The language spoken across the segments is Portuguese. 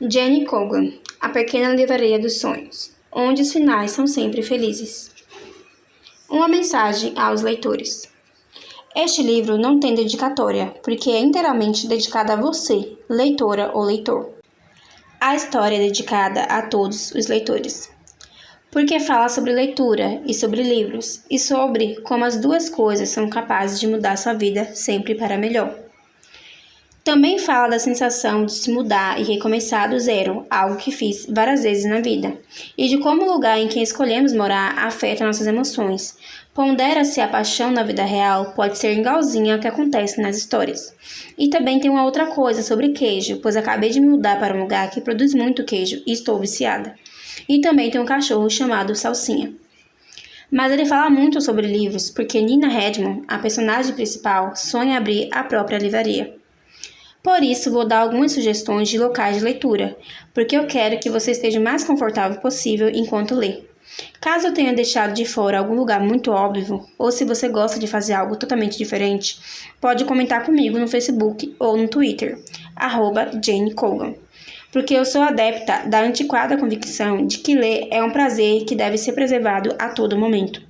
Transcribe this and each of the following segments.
Jane Colgan, A Pequena Livraria dos Sonhos, onde os finais são sempre felizes. Uma mensagem aos leitores. Este livro não tem dedicatória, porque é inteiramente dedicado a você, leitora ou leitor. A história é dedicada a todos os leitores, porque fala sobre leitura e sobre livros, e sobre como as duas coisas são capazes de mudar sua vida sempre para melhor. Também fala da sensação de se mudar e recomeçar do zero, algo que fiz várias vezes na vida, e de como o lugar em que escolhemos morar afeta nossas emoções. Pondera se a paixão na vida real pode ser igualzinha ao que acontece nas histórias. E também tem uma outra coisa sobre queijo, pois acabei de me mudar para um lugar que produz muito queijo e estou viciada. E também tem um cachorro chamado Salsinha. Mas ele fala muito sobre livros, porque Nina Redmond, a personagem principal, sonha abrir a própria livraria. Por isso, vou dar algumas sugestões de locais de leitura, porque eu quero que você esteja o mais confortável possível enquanto lê. Caso eu tenha deixado de fora algum lugar muito óbvio, ou se você gosta de fazer algo totalmente diferente, pode comentar comigo no Facebook ou no Twitter, @Jane Colgan. Porque eu sou adepta da antiquada convicção de que ler é um prazer que deve ser preservado a todo momento.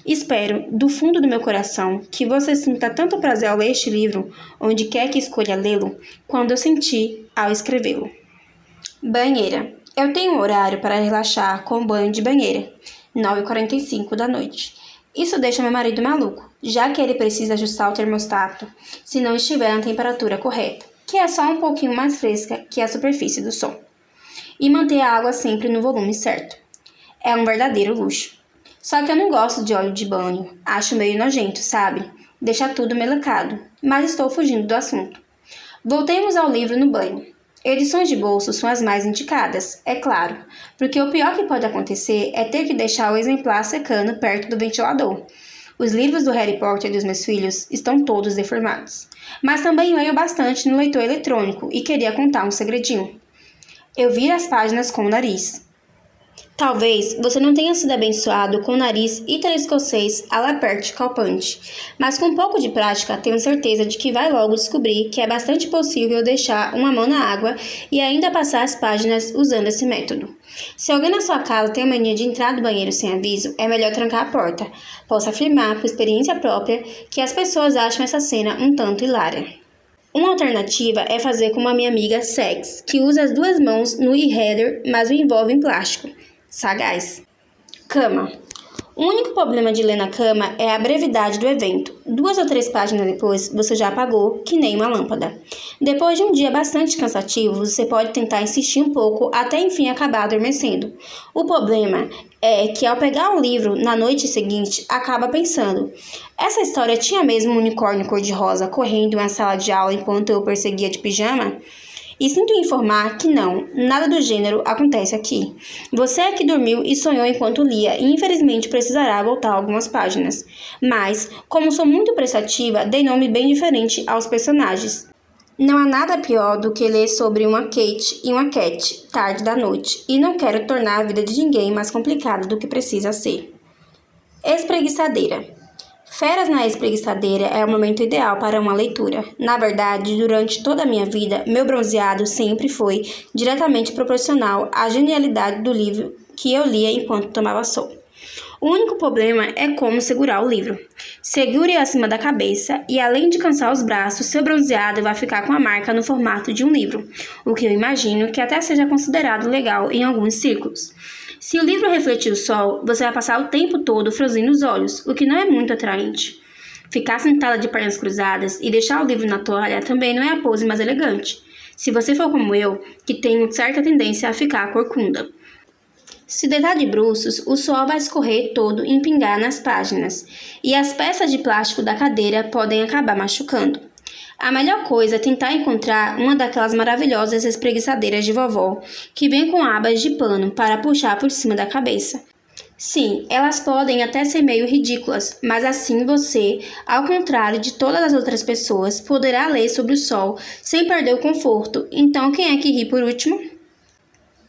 Espero, do fundo do meu coração, que você sinta tanto prazer ao ler este livro, onde quer que escolha lê-lo, quando eu senti ao escrevê-lo. Banheira. Eu tenho um horário para relaxar com banho de banheira, 9h45 da noite. Isso deixa meu marido maluco, já que ele precisa ajustar o termostato se não estiver na temperatura correta, que é só um pouquinho mais fresca que a superfície do sol, e manter a água sempre no volume certo. É um verdadeiro luxo. Só que eu não gosto de óleo de banho, acho meio nojento, sabe? Deixa tudo melecado, mas estou fugindo do assunto. Voltemos ao livro no banho. Edições de bolso são as mais indicadas, é claro, porque o pior que pode acontecer é ter que deixar o exemplar secando perto do ventilador. Os livros do Harry Potter dos meus filhos estão todos deformados. Mas também leio bastante no leitor eletrônico e queria contar um segredinho. Eu viro as páginas com o nariz. Talvez você não tenha sido abençoado com o nariz italo-escocês à la Pert Calpante, mas com um pouco de prática tenho certeza de que vai logo descobrir que é bastante possível deixar uma mão na água e ainda passar as páginas usando esse método. Se alguém na sua casa tem a mania de entrar no banheiro sem aviso, é melhor trancar a porta. Posso afirmar, por experiência própria, que as pessoas acham essa cena um tanto hilária. Uma alternativa é fazer como a minha amiga Sex, que usa as duas mãos no e-reader, mas o envolve em plástico. Sagaz. Cama. O único problema de ler na cama é a brevidade do evento. 2 ou 3 páginas depois, você já apagou, que nem uma lâmpada. Depois de um dia bastante cansativo, você pode tentar insistir um pouco até enfim acabar adormecendo. O problema é que ao pegar o livro na noite seguinte, acaba pensando: essa história tinha mesmo um unicórnio cor-de-rosa correndo em uma sala de aula enquanto eu perseguia de pijama? E sinto informar que não, nada do gênero acontece aqui. Você é que dormiu e sonhou enquanto lia e infelizmente precisará voltar algumas páginas. Mas, como sou muito prestativa, dei nome bem diferente aos personagens. Não há nada pior do que ler sobre uma Kate e uma Cat, tarde da noite, e não quero tornar a vida de ninguém mais complicada do que precisa ser. Espreguiçadeira. Férias na espreguiçadeira é o momento ideal para uma leitura. Na verdade, durante toda a minha vida, meu bronzeado sempre foi diretamente proporcional à genialidade do livro que eu lia enquanto tomava sol. O único problema é como segurar o livro. Segure-o acima da cabeça e, além de cansar os braços, seu bronzeado vai ficar com a marca no formato de um livro, o que eu imagino que até seja considerado legal em alguns círculos. Se o livro refletir o sol, você vai passar o tempo todo franzindo os olhos, o que não é muito atraente. Ficar sentada de pernas cruzadas e deixar o livro na toalha também não é a pose mais elegante, se você for como eu, que tenho certa tendência a ficar corcunda. Se deitar de bruços, o suor vai escorrer todo e pingar nas páginas, e as peças de plástico da cadeira podem acabar machucando. A melhor coisa é tentar encontrar uma daquelas maravilhosas espreguiçadeiras de vovó, que vem com abas de pano para puxar por cima da cabeça. Sim, elas podem até ser meio ridículas, mas assim você, ao contrário de todas as outras pessoas, poderá ler sobre o sol sem perder o conforto. Então quem é que ri por último?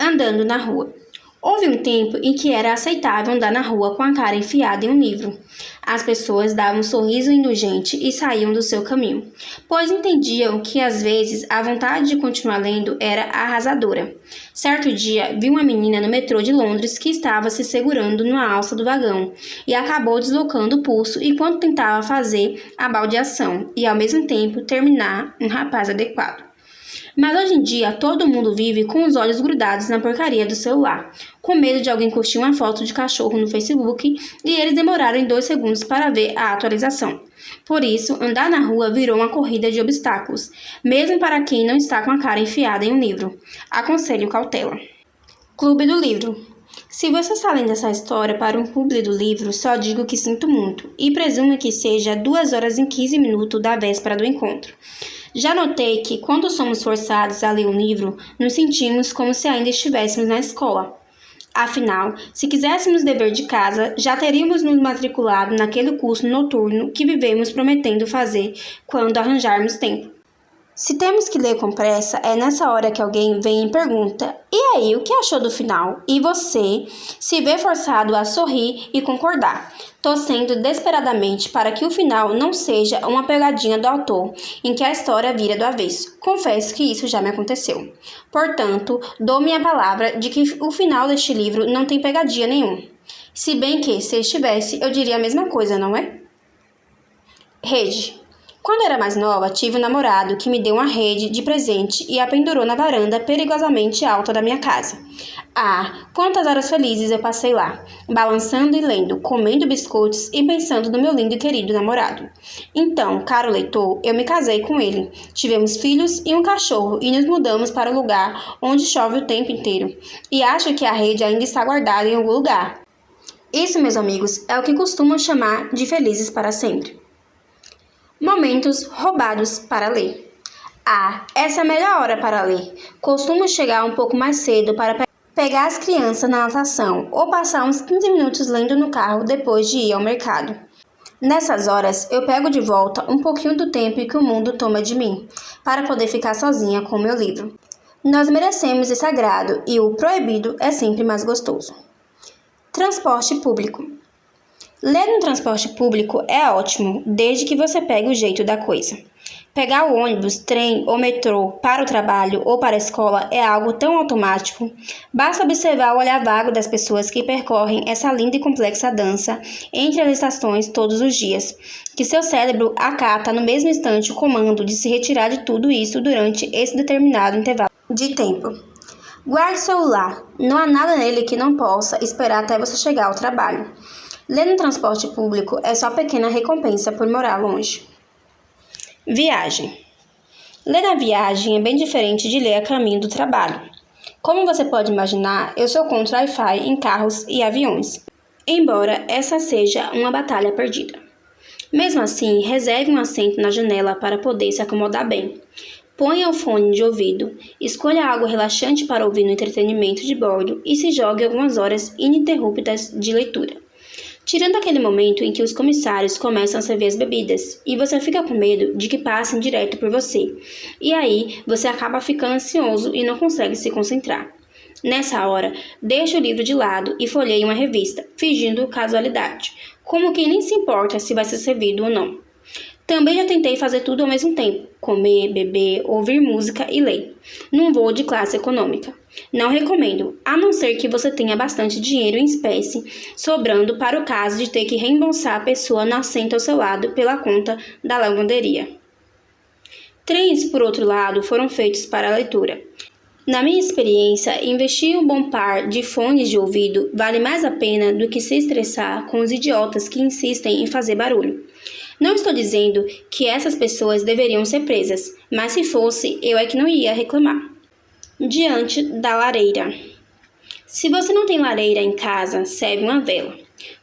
Andando na rua. Houve um tempo em que era aceitável andar na rua com a cara enfiada em um livro. As pessoas davam um sorriso indulgente e saíam do seu caminho, pois entendiam que às vezes a vontade de continuar lendo era arrasadora. Certo dia, vi uma menina no metrô de Londres que estava se segurando numa alça do vagão e acabou deslocando o pulso enquanto tentava fazer a baldeação e, ao mesmo tempo, terminar um rapaz adequado. Mas hoje em dia, todo mundo vive com os olhos grudados na porcaria do celular, com medo de alguém curtir uma foto de cachorro no Facebook e eles demorarem 2 segundos para ver a atualização. Por isso, andar na rua virou uma corrida de obstáculos, mesmo para quem não está com a cara enfiada em um livro. Aconselho cautela. Clube do Livro. Se você está lendo essa história para um clube do livro, só digo que sinto muito e presumo que seja 2 horas e 15 minutos da véspera do encontro. Já notei que, quando somos forçados a ler um livro, nos sentimos como se ainda estivéssemos na escola. Afinal, se quiséssemos dever de casa, já teríamos nos matriculado naquele curso noturno que vivemos prometendo fazer quando arranjarmos tempo. Se temos que ler com pressa, é nessa hora que alguém vem e pergunta: "E aí, o que achou do final?" E você se vê forçado a sorrir e concordar, torcendo desesperadamente para que o final não seja uma pegadinha do autor, em que a história vira do avesso. Confesso que isso já me aconteceu. Portanto, dou minha palavra de que o final deste livro não tem pegadinha nenhuma. Se bem que, se estivesse, eu diria a mesma coisa, não é? Rede. Quando era mais nova, tive um namorado que me deu uma rede de presente e a pendurou na varanda perigosamente alta da minha casa. Ah, quantas horas felizes eu passei lá, balançando e lendo, comendo biscoitos e pensando no meu lindo e querido namorado. Então, caro leitor, eu me casei com ele. Tivemos filhos e um cachorro e nos mudamos para o lugar onde chove o tempo inteiro. E acho que a rede ainda está guardada em algum lugar. Isso, meus amigos, é o que costumam chamar de felizes para sempre. Momentos roubados para ler. Ah, essa é a melhor hora para ler. Costumo chegar um pouco mais cedo para pegar as crianças na natação ou passar uns 15 minutos lendo no carro depois de ir ao mercado. Nessas horas, eu pego de volta um pouquinho do tempo que o mundo toma de mim, para poder ficar sozinha com o meu livro. Nós merecemos esse agrado e o proibido é sempre mais gostoso. Transporte público. Ler no transporte público é ótimo, desde que você pegue o jeito da coisa. Pegar o ônibus, trem ou metrô para o trabalho ou para a escola é algo tão automático. Basta observar o olhar vago das pessoas que percorrem essa linda e complexa dança entre as estações todos os dias, que seu cérebro acata no mesmo instante o comando de se retirar de tudo isso durante esse determinado intervalo de tempo. Guarde o celular, não há nada nele que não possa esperar até você chegar ao trabalho. Ler no transporte público é só pequena recompensa por morar longe. Viagem. Ler na viagem é bem diferente de ler a caminho do trabalho. Como você pode imaginar, eu sou contra Wi-Fi em carros e aviões, embora essa seja uma batalha perdida. Mesmo assim, reserve um assento na janela para poder se acomodar bem. Ponha o fone de ouvido, escolha algo relaxante para ouvir no entretenimento de bordo e se jogue algumas horas ininterruptas de leitura. Tirando aquele momento em que os comissários começam a servir as bebidas e você fica com medo de que passem direto por você. E aí, você acaba ficando ansioso e não consegue se concentrar. Nessa hora, deixe o livro de lado e folheie uma revista, fingindo casualidade, como quem nem se importa se vai ser servido ou não. Também já tentei fazer tudo ao mesmo tempo, comer, beber, ouvir música e ler, num voo de classe econômica. Não recomendo, a não ser que você tenha bastante dinheiro em espécie sobrando para o caso de ter que reembolsar a pessoa no assento ao seu lado pela conta da lavanderia. Trens, por outro lado, foram feitos para a leitura. Na minha experiência, investir em um bom par de fones de ouvido vale mais a pena do que se estressar com os idiotas que insistem em fazer barulho. Não estou dizendo que essas pessoas deveriam ser presas, mas se fosse, eu é que não ia reclamar. Diante da lareira. Se você não tem lareira em casa, serve uma vela.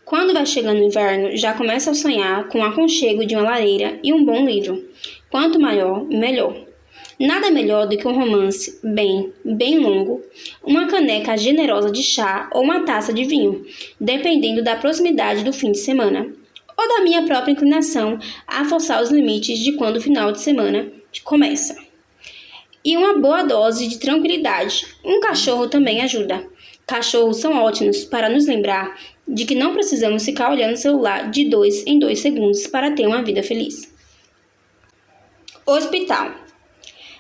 Quando vai chegando o inverno, já começa a sonhar com o aconchego de uma lareira e um bom livro. Quanto maior, melhor. Nada melhor do que um romance bem longo, uma caneca generosa de chá ou uma taça de vinho, dependendo da proximidade do fim de semana, ou da minha própria inclinação a forçar os limites de quando o final de semana começa. E uma boa dose de tranquilidade. Um cachorro também ajuda. Cachorros são ótimos para nos lembrar de que não precisamos ficar olhando o celular de 2 em 2 segundos para ter uma vida feliz. Hospital.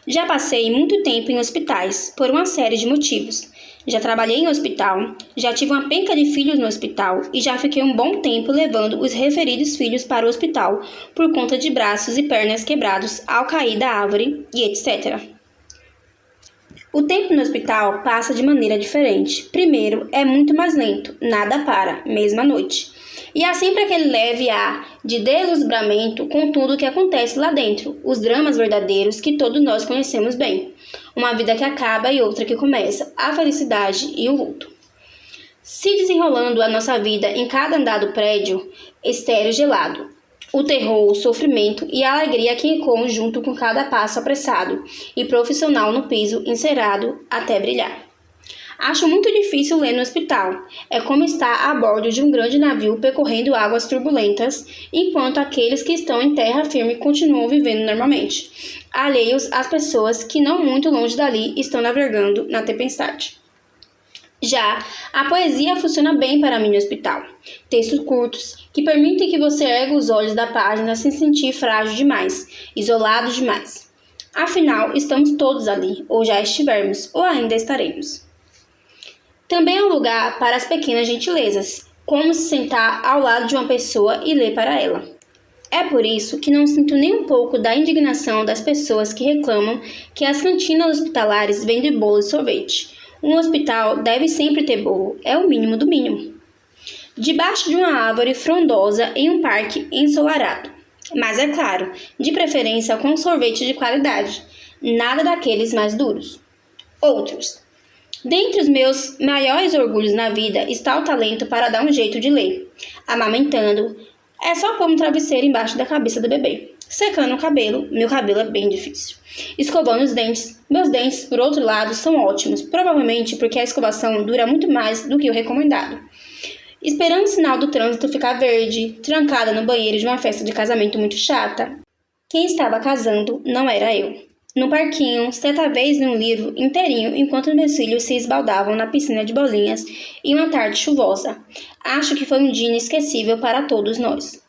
Já passei muito tempo em hospitais, por uma série de motivos. Já trabalhei em hospital, já tive uma penca de filhos no hospital e já fiquei um bom tempo levando os referidos filhos para o hospital por conta de braços e pernas quebrados ao cair da árvore e etc. O tempo no hospital passa de maneira diferente. Primeiro, é muito mais lento, nada para, mesmo à noite. E há sempre aquele leve ar de deslumbramento com tudo o que acontece lá dentro, os dramas verdadeiros que todos nós conhecemos bem. Uma vida que acaba e outra que começa, a felicidade e o luto. Se desenrolando a nossa vida em cada andar do prédio, estéril gelado. O terror, o sofrimento e a alegria que ecoam junto com cada passo apressado e profissional no piso encerado até brilhar. Acho muito difícil ler no hospital. É como estar a bordo de um grande navio percorrendo águas turbulentas, enquanto aqueles que estão em terra firme continuam vivendo normalmente, alheios às pessoas que não muito longe dali estão navegando na tempestade. Já a poesia funciona bem para mim no hospital. Textos curtos que permitem que você ergue os olhos da página sem sentir frágil demais, isolado demais. Afinal, estamos todos ali, ou já estivemos, ou ainda estaremos. Também é um lugar para as pequenas gentilezas, como se sentar ao lado de uma pessoa e ler para ela. É por isso que não sinto nem um pouco da indignação das pessoas que reclamam que as cantinas hospitalares vendem bolo e sorvete. Um hospital deve sempre ter bolo, é o mínimo do mínimo. Debaixo de uma árvore frondosa em um parque ensolarado. Mas é claro, de preferência com sorvete de qualidade, nada daqueles mais duros. Outros. Dentre os meus maiores orgulhos na vida está o talento para dar um jeito de ler. Amamentando, é só pôr um travesseiro embaixo da cabeça do bebê. Secando o cabelo, meu cabelo é bem difícil. Escovando os dentes, meus dentes, por outro lado, são ótimos, provavelmente porque a escovação dura muito mais do que o recomendado. Esperando o sinal do trânsito ficar verde, trancada no banheiro de uma festa de casamento muito chata. Quem estava casando não era eu. No parquinho, certa vez li um livro inteirinho enquanto meus filhos se esbaldavam na piscina de bolinhas em uma tarde chuvosa. Acho que foi um dia inesquecível para todos nós.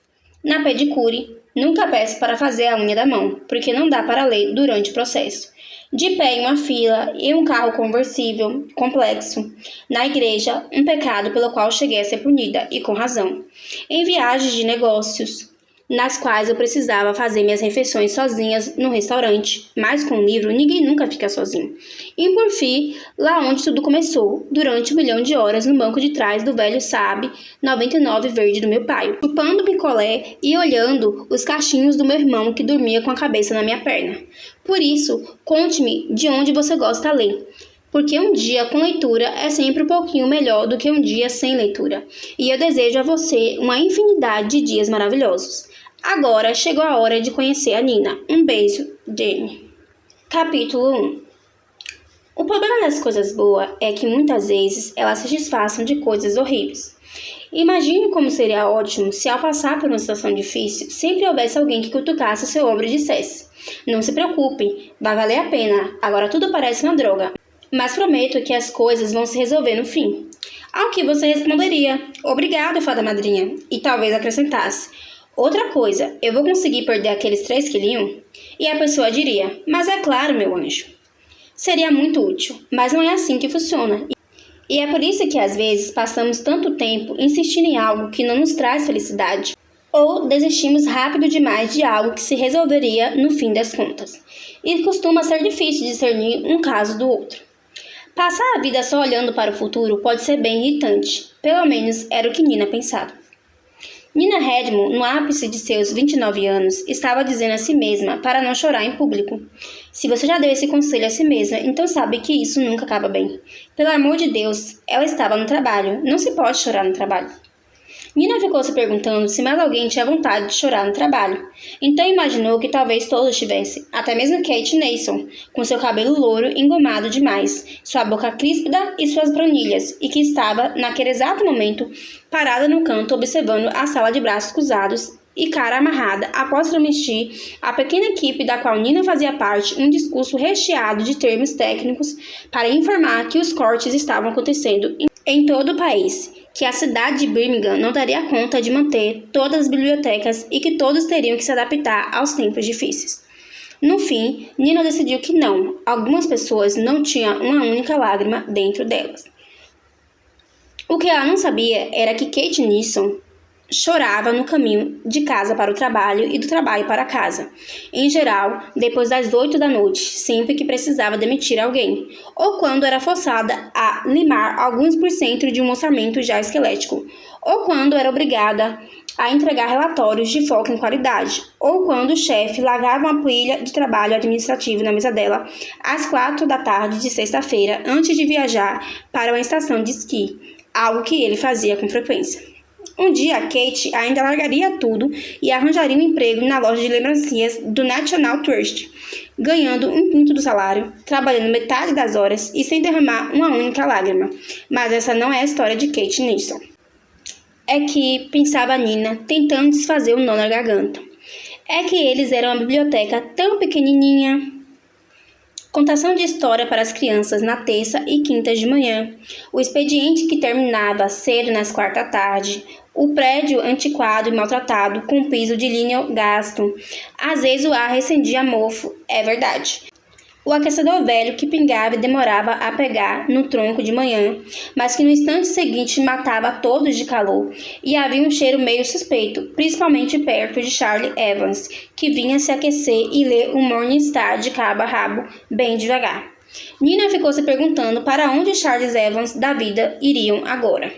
Na pedicure, nunca peço para fazer a unha da mão, porque não dá para ler durante o processo. De pé em uma fila, em um carro conversível, complexo. Na igreja, um pecado pelo qual cheguei a ser punida, e com razão. Em viagens de negócios, nas quais eu precisava fazer minhas refeições sozinhas no restaurante, mas com o livro ninguém nunca fica sozinho. E por fim, lá onde tudo começou, durante 1 milhão de horas no banco de trás do velho Saab 99 verde do meu pai, chupando picolé e olhando os cachinhos do meu irmão que dormia com a cabeça na minha perna. Por isso, conte-me de onde você gosta de ler. Porque um dia com leitura é sempre um pouquinho melhor do que um dia sem leitura. E eu desejo a você uma infinidade de dias maravilhosos. Agora chegou a hora de conhecer a Nina. Um beijo, Jane. Capítulo 1. O problema das coisas boas é que muitas vezes elas se disfarçam de coisas horríveis. Imagine como seria ótimo se ao passar por uma situação difícil, sempre houvesse alguém que cutucasse seu ombro e dissesse: não se preocupe, vai valer a pena, agora tudo parece uma droga. Mas prometo que as coisas vão se resolver no fim. Ao que você responderia: obrigado, fada madrinha. E talvez acrescentasse: outra coisa, eu vou conseguir perder aqueles 3 quilinhos? E a pessoa diria: mas é claro, meu anjo. Seria muito útil, mas não é assim que funciona. E é por isso que às vezes passamos tanto tempo insistindo em algo que não nos traz felicidade. Ou desistimos rápido demais de algo que se resolveria no fim das contas. E costuma ser difícil discernir um caso do outro. Passar a vida só olhando para o futuro pode ser bem irritante. Pelo menos era o que Nina pensava. Nina Redmond, no ápice de seus 29 anos, estava dizendo a si mesma para não chorar em público. Se você já deu esse conselho a si mesma, então sabe que isso nunca acaba bem. Pelo amor de Deus, ela estava no trabalho. Não se pode chorar no trabalho. Nina ficou se perguntando se mais alguém tinha vontade de chorar no trabalho. Então imaginou que talvez todos tivessem, até mesmo Kate Nason, com seu cabelo louro engomado demais, sua boca críspida e suas branquilhas, e que estava, naquele exato momento, parada no canto observando a sala de braços cruzados e cara amarrada após transmitir à pequena equipe da qual Nina fazia parte um discurso recheado de termos técnicos para informar que os cortes estavam acontecendo em todo o país, que a cidade de Birmingham não daria conta de manter todas as bibliotecas e que todos teriam que se adaptar aos tempos difíceis. No fim, Nina decidiu que não, algumas pessoas não tinham uma única lágrima dentro delas. O que ela não sabia era que Kate Nixon chorava no caminho de casa para o trabalho e do trabalho para casa, em geral, depois das 8 da noite, sempre que precisava demitir alguém, ou quando era forçada a limar alguns por cento de um orçamento já esquelético, ou quando era obrigada a entregar relatórios de foco em qualidade, ou quando o chefe largava uma pilha de trabalho administrativo na mesa dela às 4 da tarde de sexta-feira antes de viajar para uma estação de esqui, algo que ele fazia com frequência. Um dia, Kate ainda largaria tudo e arranjaria um emprego na loja de lembrancinhas do National Trust, ganhando um quinto do salário, trabalhando metade das horas e sem derramar uma única lágrima. Mas essa não é a história de Kate Nixon. É que, pensava Nina, tentando desfazer o nó na garganta, é que eles eram uma biblioteca tão pequenininha. Contação de história para as crianças na terça e quinta de manhã, o expediente que terminava cedo nas quarta tarde, o prédio antiquado e maltratado com piso de linho gasto. Às vezes o ar recendia mofo, é verdade. O aquecedor velho que pingava e demorava a pegar no tronco de manhã, mas que no instante seguinte matava todos de calor, e havia um cheiro meio suspeito, principalmente perto de Charlie Evans, que vinha se aquecer e ler o Morning Star de cabo a rabo, bem devagar. Nina ficou se perguntando para onde Charles Evans da vida iriam agora.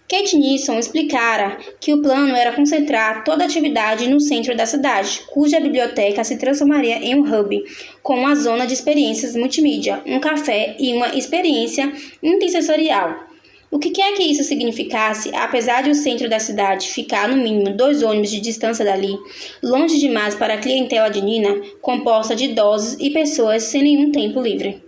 Kate Nixon explicara que o plano era concentrar toda a atividade no centro da cidade, cuja biblioteca se transformaria em um hub, com uma zona de experiências multimídia, um café e uma experiência intersensorial. O que quer que isso significasse, apesar de o centro da cidade ficar no mínimo 2 ônibus de distância dali, longe demais para a clientela de Nina, composta de idosos e pessoas sem nenhum tempo livre.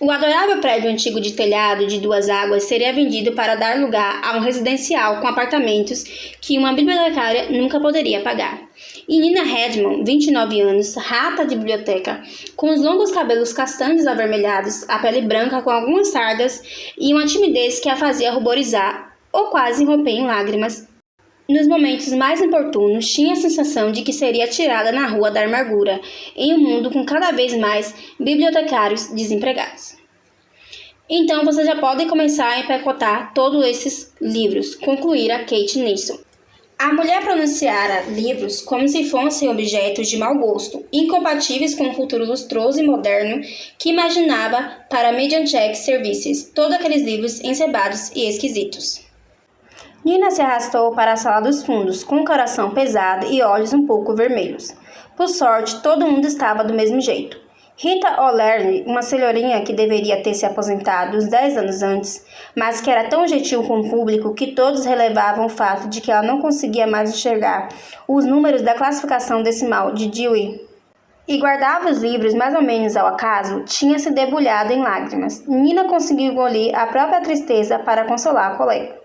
O adorável prédio antigo de telhado de 2 águas seria vendido para dar lugar a um residencial com apartamentos que uma bibliotecária nunca poderia pagar. E Nina Redmond, 29 anos, rata de biblioteca, com os longos cabelos castanhos avermelhados, a pele branca com algumas sardas e uma timidez que a fazia ruborizar ou quase romper em lágrimas, nos momentos mais importunos, tinha a sensação de que seria tirada na rua da amargura, em um mundo com cada vez mais bibliotecários desempregados. Então vocês já podem começar a empacotar todos esses livros, concluíra Kate Nixon. A mulher pronunciara livros como se fossem objetos de mau gosto, incompatíveis com o futuro lustroso e moderno que imaginava para Mediacheck Services, todos aqueles livros encebados e esquisitos. Nina se arrastou para a sala dos fundos, com o coração pesado e olhos um pouco vermelhos. Por sorte, todo mundo estava do mesmo jeito. Rita O'Leary, uma senhorinha que deveria ter se aposentado uns 10 anos antes, mas que era tão gentil com o público que todos relevavam o fato de que ela não conseguia mais enxergar os números da classificação decimal de Dewey e guardava os livros mais ou menos ao acaso, tinha se debulhado em lágrimas. Nina conseguiu engolir a própria tristeza para consolar a colega.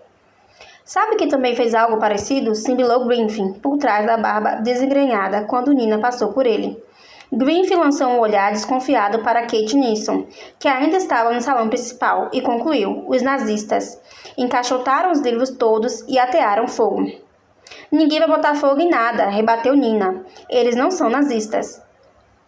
Sabe que também fez algo parecido? Simbilou Grinfin, por trás da barba desengrenhada, quando Nina passou por ele. Grinfin lançou um olhar desconfiado para Kate Nixon, que ainda estava no salão principal, e concluiu: os nazistas encaixotaram os livros todos e atearam fogo. Ninguém vai botar fogo em nada, rebateu Nina. Eles não são nazistas.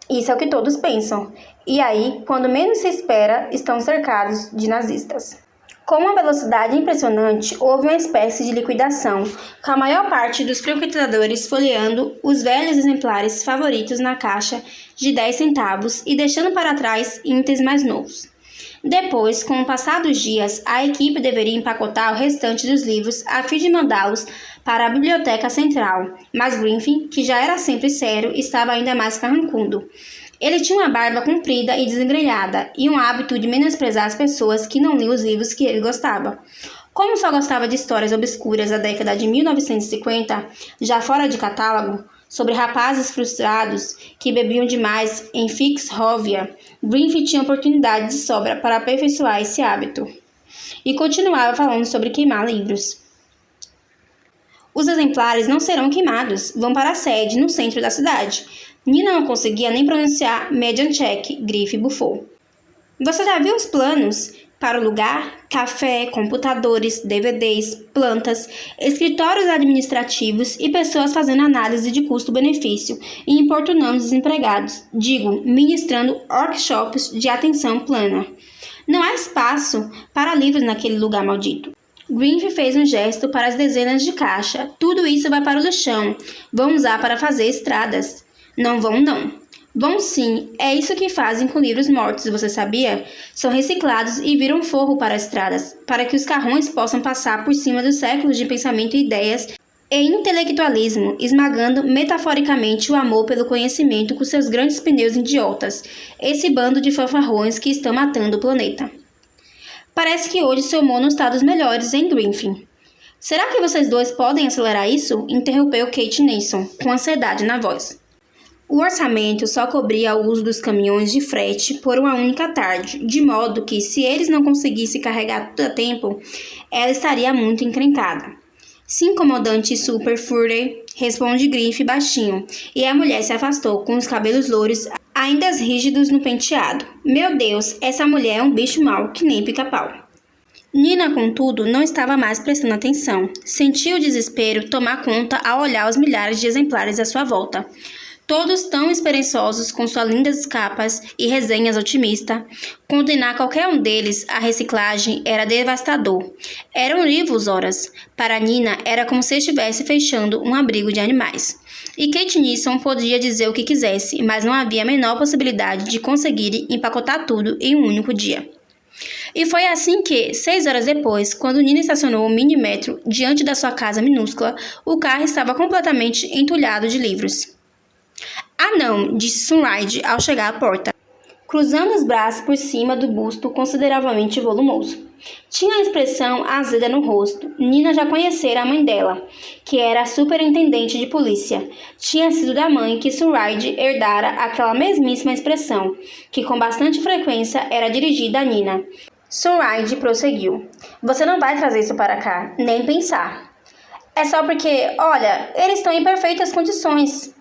Isso é o que todos pensam. E aí, quando menos se espera, estão cercados de nazistas. Com uma velocidade impressionante, houve uma espécie de liquidação, com a maior parte dos frequentadores folheando os velhos exemplares favoritos na caixa de 10 centavos e deixando para trás itens mais novos. Depois, com o passar dos dias, a equipe deveria empacotar o restante dos livros a fim de mandá-los para a biblioteca central, mas Grinfin, que já era sempre sério, estava ainda mais carrancudo. Ele tinha uma barba comprida e desengrenhada e um hábito de menosprezar as pessoas que não liam os livros que ele gostava. Como só gostava de histórias obscuras da década de 1950, já fora de catálogo, sobre rapazes frustrados que bebiam demais em Fixhovia, Grinfin tinha oportunidade de sobra para aperfeiçoar esse hábito. E continuava falando sobre queimar livros. Os exemplares não serão queimados, vão para a sede no centro da cidade. Nina não conseguia nem pronunciar Mediancheck, grife bufou. Você já viu os planos para o lugar? Café, computadores, DVDs, plantas, escritórios administrativos e pessoas fazendo análise de custo-benefício e importunando desempregados, ministrando workshops de atenção plena. Não há espaço para livros naquele lugar maldito. Greenf fez um gesto para as dezenas de caixa. Tudo isso vai para o lixão. Vão usar para fazer estradas. Não vão, não. Bom, sim, é isso que fazem com livros mortos, você sabia? São reciclados e viram forro para estradas, para que os carrões possam passar por cima dos séculos de pensamento e ideias e intelectualismo, esmagando metaforicamente o amor pelo conhecimento com seus grandes pneus idiotas, esse bando de fanfarrões que estão matando o planeta. Parece que hoje seu mono está dos melhores, hein, Griffin? Será que vocês dois podem acelerar isso? Interrompeu Kate Nilsson, com ansiedade na voz. O orçamento só cobria o uso dos caminhões de frete por uma única tarde, de modo que, se eles não conseguissem carregar tudo a tempo, ela estaria muito encrencada. Sim, comandante Super Fury, responde Griff baixinho, e a mulher se afastou com os cabelos louros ainda rígidos no penteado. Meu Deus, essa mulher é um bicho mau, que nem pica-pau. Nina, contudo, não estava mais prestando atenção. Sentia o desespero tomar conta ao olhar os milhares de exemplares à sua volta. Todos tão esperançosos com suas lindas capas e resenhas otimistas. Condenar qualquer um deles à reciclagem era devastador. Eram livros, horas. Para Nina, era como se estivesse fechando um abrigo de animais. E Kate Nilsson podia dizer o que quisesse, mas não havia a menor possibilidade de conseguir empacotar tudo em um único dia. E foi assim que, 6 horas depois, quando Nina estacionou o mini-metro diante da sua casa minúscula, o carro estava completamente entulhado de livros. Ah não, disse Sunride ao chegar à porta, cruzando os braços por cima do busto consideravelmente volumoso. Tinha a expressão azeda no rosto. Nina já conhecera a mãe dela, que era a superintendente de polícia. Tinha sido da mãe que Sunride herdara aquela mesmíssima expressão, que com bastante frequência era dirigida a Nina. Sunride prosseguiu. Você não vai trazer isso para cá, nem pensar. É só porque, olha, eles estão em perfeitas condições.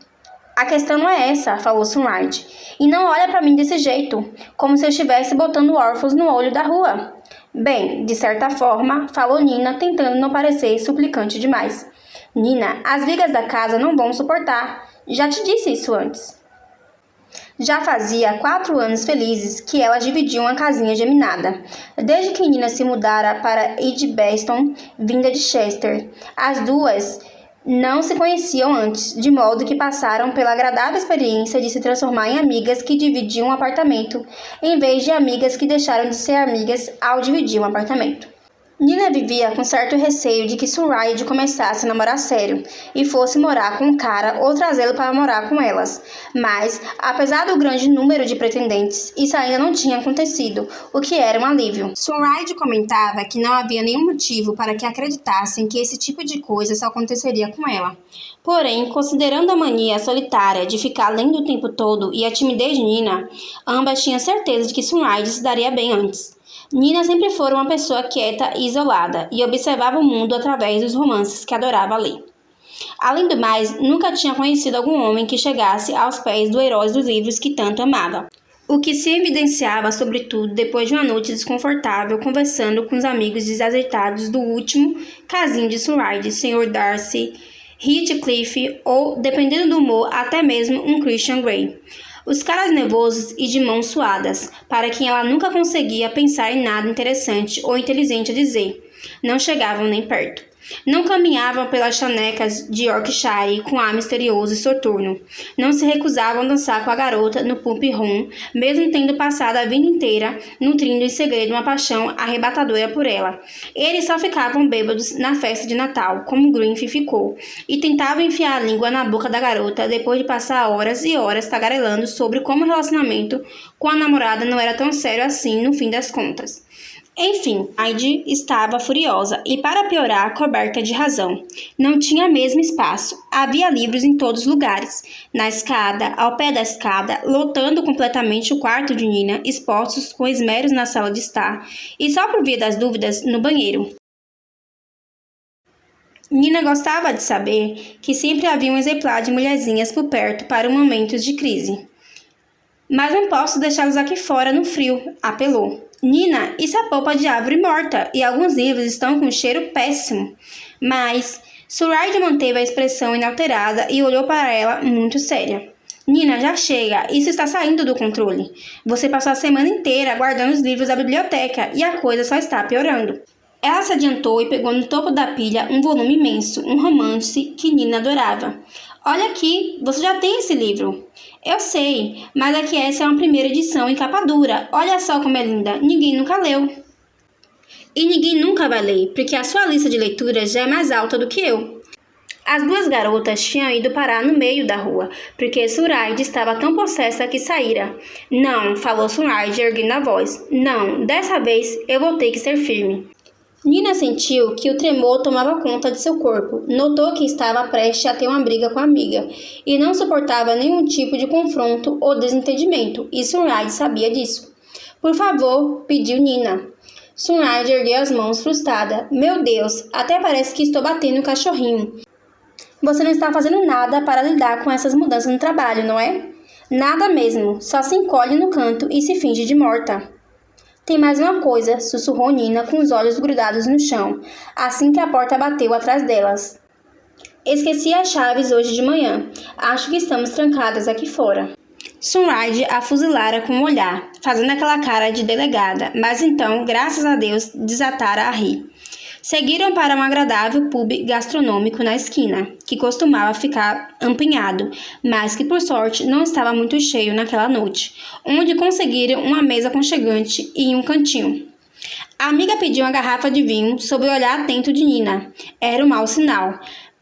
A questão não é essa, falou Sunride. E não olha para mim desse jeito, como se eu estivesse botando órfãos no olho da rua. Bem, de certa forma, falou Nina, tentando não parecer suplicante demais. Nina, as vigas da casa não vão suportar. Já te disse isso antes. Já fazia 4 anos felizes que elas dividiam uma casinha geminada. Desde que Nina se mudara para Edgbaston, vinda de Chester, as duas não se conheciam antes, de modo que passaram pela agradável experiência de se transformar em amigas que dividiam um apartamento, em vez de amigas que deixaram de ser amigas ao dividir um apartamento. Nina vivia com certo receio de que Sunride começasse a namorar sério e fosse morar com um cara ou trazê-lo para morar com elas. Mas, apesar do grande número de pretendentes, isso ainda não tinha acontecido, o que era um alívio. Sunride comentava que não havia nenhum motivo para que acreditassem que esse tipo de coisa só aconteceria com ela. Porém, considerando a mania solitária de ficar lendo o tempo todo e a timidez de Nina, ambas tinham certeza de que Sunride se daria bem antes. Nina sempre foi uma pessoa quieta e isolada, e observava o mundo através dos romances que adorava ler. Além do mais, nunca tinha conhecido algum homem que chegasse aos pés do herói dos livros que tanto amava. O que se evidenciava, sobretudo, depois de uma noite desconfortável conversando com os amigos desajeitados do último casinho de Sunride, Sr. Darcy, Heathcliff ou, dependendo do humor, até mesmo um Christian Grey. Os caras nervosos e de mãos suadas, para quem ela nunca conseguia pensar em nada interessante ou inteligente a dizer, não chegavam nem perto. Não caminhavam pelas chanecas de Yorkshire com ar misterioso e soturno. Não se recusavam a dançar com a garota no pub room, mesmo tendo passado a vida inteira nutrindo em segredo uma paixão arrebatadora por ela. Eles só ficavam bêbados na festa de Natal, como Griffin ficou, e tentavam enfiar a língua na boca da garota depois de passar horas e horas tagarelando sobre como o relacionamento com a namorada não era tão sério assim no fim das contas. Enfim, Heidi estava furiosa e, para piorar, coberta de razão. Não tinha mesmo espaço. Havia livros em todos os lugares. Na escada, ao pé da escada, lotando completamente o quarto de Nina, expostos com esmeros na sala de estar, e só por via das dúvidas, no banheiro. Nina gostava de saber que sempre havia um exemplar de mulherzinhas por perto para momentos de crise. Mas não posso deixá-los aqui fora no frio, apelou. Nina, isso é polpa de árvore morta e alguns livros estão com um cheiro péssimo. Mas Zoraide manteve a expressão inalterada e olhou para ela muito séria. Nina, já chega, isso está saindo do controle. Você passou a semana inteira guardando os livros da biblioteca e a coisa só está piorando. Ela se adiantou e pegou no topo da pilha um volume imenso, um romance que Nina adorava. Olha aqui, você já tem esse livro. Eu sei, mas é que essa é uma primeira edição em capa dura. Olha só como é linda, ninguém nunca leu. E ninguém nunca vai ler, porque a sua lista de leituras já é mais alta do que eu. As duas garotas tinham ido parar no meio da rua, porque Zoraide estava tão possessa que saíra. Não, falou Zoraide erguendo a voz. Não, dessa vez eu vou ter que ser firme. Nina sentiu que o tremor tomava conta de seu corpo, notou que estava prestes a ter uma briga com a amiga, e não suportava nenhum tipo de confronto ou desentendimento, e Zoraide sabia disso. Por favor, pediu Nina. Zoraide ergueu as mãos frustrada. Meu Deus, até parece que estou batendo um cachorrinho. Você não está fazendo nada para lidar com essas mudanças no trabalho, não é? Nada mesmo, só se encolhe no canto e se finge de morta. Tem mais uma coisa, sussurrou Nina com os olhos grudados no chão, assim que a porta bateu atrás delas. Esqueci as chaves hoje de manhã. Acho que estamos trancadas aqui fora. Zoraide a fuzilara com um olhar, fazendo aquela cara de delegada, mas então, graças a Deus, desatara a rir. Seguiram para um agradável pub gastronômico na esquina, que costumava ficar empenhado, mas que por sorte não estava muito cheio naquela noite, onde conseguiram uma mesa aconchegante e um cantinho. A amiga pediu uma garrafa de vinho sob o olhar atento de Nina. Era um mau sinal.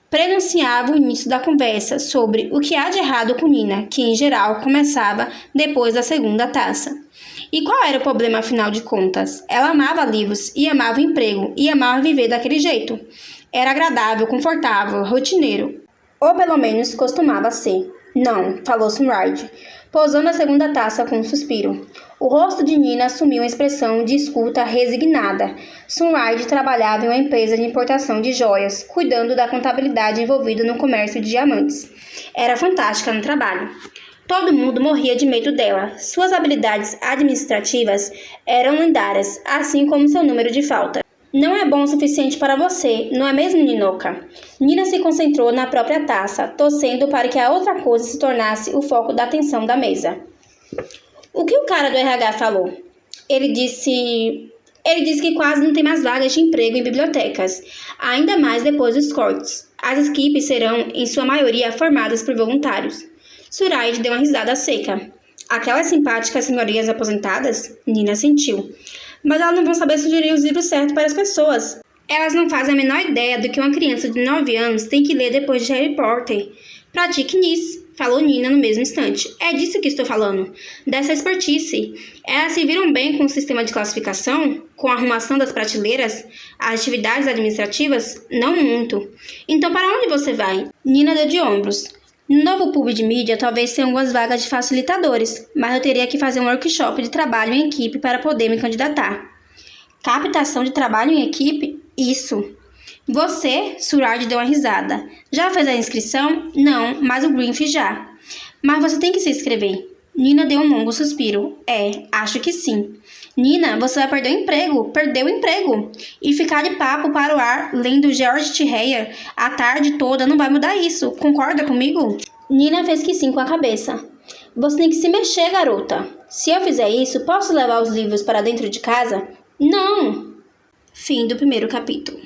Prenunciava o início da conversa sobre o que há de errado com Nina, que em geral começava depois da segunda taça. E qual era o problema afinal de contas? Ela amava livros e amava o emprego e amava viver daquele jeito. Era agradável, confortável, rotineiro. Ou pelo menos costumava ser. Não, falou Zoraide, pousando a segunda taça com um suspiro. O rosto de Nina assumiu uma expressão de escuta resignada. Zoraide trabalhava em uma empresa de importação de joias, cuidando da contabilidade envolvida no comércio de diamantes. Era fantástica no trabalho. Todo mundo morria de medo dela. Suas habilidades administrativas eram lendárias, assim como seu número de falta. Não é bom o suficiente para você, não é mesmo, Ninoca? Nina se concentrou na própria taça, torcendo para que a outra coisa se tornasse o foco da atenção da mesa. O que o cara do RH falou? Ele disse que quase não tem mais vagas de emprego em bibliotecas, ainda mais depois dos cortes. As equipes serão, em sua maioria, formadas por voluntários. Zoraide deu uma risada seca. Aquelas simpáticas senhorias aposentadas? Nina sentiu. Mas elas não vão saber sugerir os livros certos para as pessoas. Elas não fazem a menor ideia do que uma criança de 9 anos tem que ler depois de Harry Potter. Pratique nisso, falou Nina no mesmo instante. É disso que estou falando. Dessa expertise. Elas se viram bem com o sistema de classificação? Com a arrumação das prateleiras? As atividades administrativas? Não muito. Então para onde você vai? Nina deu de ombros. No novo pub de mídia, talvez tenha algumas vagas de facilitadores, mas eu teria que fazer um workshop de trabalho em equipe para poder me candidatar. Captação de trabalho em equipe? Isso. Você, Zoraide deu uma risada. Já fez a inscrição? Não, mas o Griffith já. Mas você tem que se inscrever. Nina deu um longo suspiro. Acho que sim. Nina, você vai perder o emprego. Perdeu o emprego. E ficar de papo para o ar lendo George T. Heyer a tarde toda não vai mudar isso. Concorda comigo? Nina fez que sim com a cabeça. Você tem que se mexer, garota. Se eu fizer isso, posso levar os livros para dentro de casa? Não! Fim do primeiro capítulo.